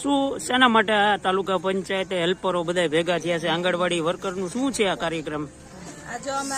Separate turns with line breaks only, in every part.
શું શેના માટે આ તાલુકા પંચાયતે હેલ્પરો બધા ભેગા થયા છે? આંગણવાડી વર્કરનું શું છે આ કાર્યક્રમ?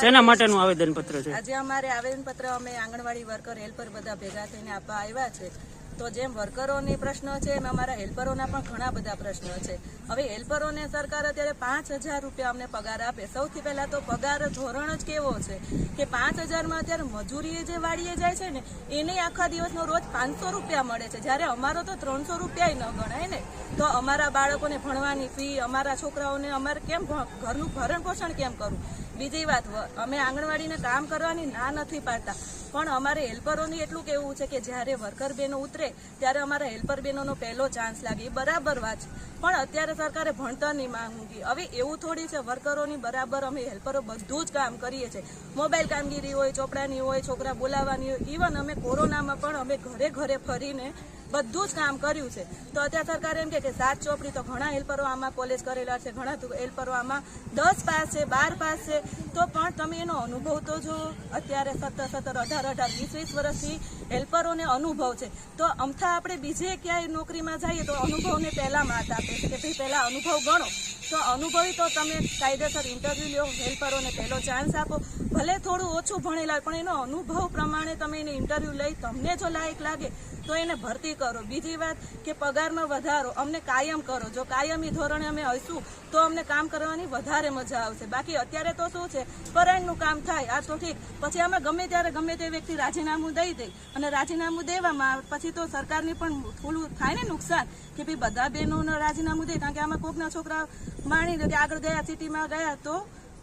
શેના માટેનું આવેદન પત્ર છે?
આજે અમારે આવેદન પત્ર અમે આંગણવાડી વર્કર હેલ્પર બધા ભેગા થઈને આપવા આવ્યા છે. તો જેમ વર્કરોની પ્રશ્નો છે એમ અમારા હેલ્પરોના પણ ઘણા બધા પ્રશ્નો છે. હવે હેલ્પરોને સરકાર અત્યારે 5,000 રૂપિયા અમને પગાર આપે. સૌથી પહેલા તો પગાર ધોરણ જ કેવો છે કે 5,000 અત્યારે મજૂરીએ જે વાડીએ જાય છે ને એને આખા દિવસનો રોજ 500 રૂપિયા મળે છે, જ્યારે અમારો તો 300 રૂપિયા ન ગણાય ને. તો અમારા બાળકોને ભણવાની ફી, અમારા છોકરાઓને અમારે કેમ ઘરનું ભરણ પોષણ કેમ કરવું? બીજી વાત, અમે આંગણવાડીને કામ કરવાની ના નથી પાડતા, પણ અમારે હેલ્પરોની એટલું કહેવું છે કે જ્યારે વર્કર બહેનો ઉતરે ત્યારે અમારા હેલ્પર બહેનોનો પહેલો ચાન્સ લાગે. એ બરાબર વાત છે, પણ અત્યારે સરકારે ભણતરની માંગી. હવે એવું થોડી છે, વર્કરોની બરાબર અમે હેલ્પરો બધું જ કામ કરીએ છીએ. મોબાઈલ કામગીરી હોય, ચોપડાની હોય, છોકરા બોલાવવાની હોય, ઇવન અમે કોરોનામાં પણ અમે ઘરે ઘરે ફરીને બધું જ કામ કર્યું છે. તો અત્યારે સરકાર એમ કે 7 ચોપડી, તો ઘણા હેલ્પરો આમાં કોલેજ કરેલા છે, ઘણા હેલ્પરો આમાં 10 પાસ છે, 12 પાસ છે. તો પણ તમે એનો અનુભવ તો જો, અત્યારે 17, 18, 20 વર્ષથી હેલ્પરોને અનુભવ છે. તો અમથા આપણે બીજે ક્યાંય નોકરીમાં જઈએ તો અનુભવને પહેલા માત આપે છે કે ભાઈ પહેલા અનુભવ ગણો. તો અનુભવી તો તમે કાયદેસર ઇન્ટરવ્યુ લો, હેલ્પરોને પહેલો ચાન્સ આપો. ભલે થોડું ઓછું ભણેલા હોય પણ એનો અનુભવ પ્રમાણે તમે એને ઇન્ટરવ્યુ લઈ, તમને જો લાયક લાગે તો એને ભરતી કરો. બીજી વાત કે પગારમાં વધારો અમને કાયમ કરો. જો કાયમી ધોરણે અમે હશું તો અમને કામ કરવાની વધારે મજા આવશે. બાકી અત્યારે તો શું છે, પરાયણનું કામ થાય આ તો ઠીક, પછી આમાં ગમે ત્યારે ગમે તે વ્યક્તિ રાજીનામું દઈ દે, અને રાજીનામું દેવામાં પછી તો સરકારની પણ થોડું થાય ને નુકસાન કે ભાઈ બધા બહેનોને રાજીનામું દે. કારણ કે આમાં કોકના છોકરા માણી લે કે આગળ ગયા, સિટીમાં ગયા તો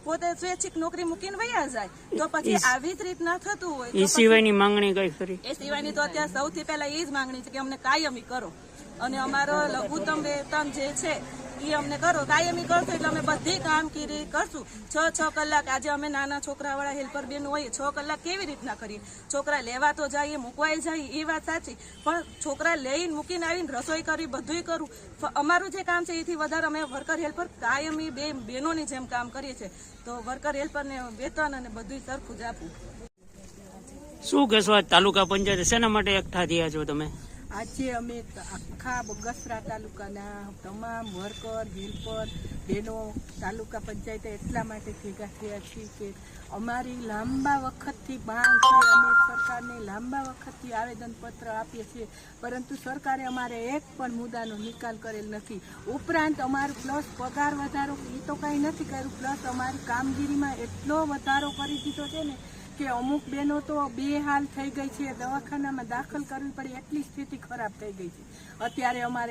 પોતે સ્વૈચ્છિક નોકરી મૂકીને વયા જાય. તો પછી આવી જ રીતના થતું હોય.
એ સિવાયની માંગણી કઈ ખરી?
એ સિવાયની તો અત્યારે સૌથી પહેલા એ જ માંગણી છે કે અમને કાયમી કરો, અને અમારો લઘુત્તમ વેતન જે છે એ અમને કરો. કાયમી કરશો એટલે અમે બધી કામગીરી કરશું. 6 કલાક. આજે અમે નાના છોકરાવાળા હેલ્પર બેન હોઈએ, 6 કલાક કેવી રીતના કરીએ? છોકરા લેવા તો જઈએ, મૂકવાય જઈએ, એ વાત સાચી, પણ છોકરા લઈને મૂકીને આવીને રસોઈ કરવી, બધુંય કરવું. અમારું જે કામ છે એથી વધારે અમે વર્કર હેલ્પર કાયમી બહેનોની જેમ કામ કરીએ છીએ. તો વર્કર હેલ્પરને વેતન અને બધું સરખું જ આપવું.
શું કહેશો તાલુકા પંચાયત શેના માટે એકઠા થયા છો તમે?
આજે અમે આખા બગસરા તાલુકાના તમામ વર્કર હેલ્પર બહેનો તાલુકા પંચાયતે એટલા માટે ભેગા થયા છીએ કે અમારી લાંબા વખતથી માંગ છે. અમે સરકારને લાંબા વખતથી આવેદનપત્ર આપીએ છીએ, પરંતુ સરકારે અમારે એક પણ મુદ્દાનો નિકાલ કરેલ નથી. ઉપરાંત અમારું પ્લસ પગાર વધારો એ તો કંઈ નથી કર્યું, પ્લસ અમારી કામગીરીમાં એટલો વધારો કરી દીધો છે ને કે અમુક બહેનો તો બેહાલ થઈ ગઈ છે, દવાખાનામાં દાખલ કરવી પડે એટલી સ્થિતિ ખરાબ થઈ ગઈ છે. અત્યારે અમારે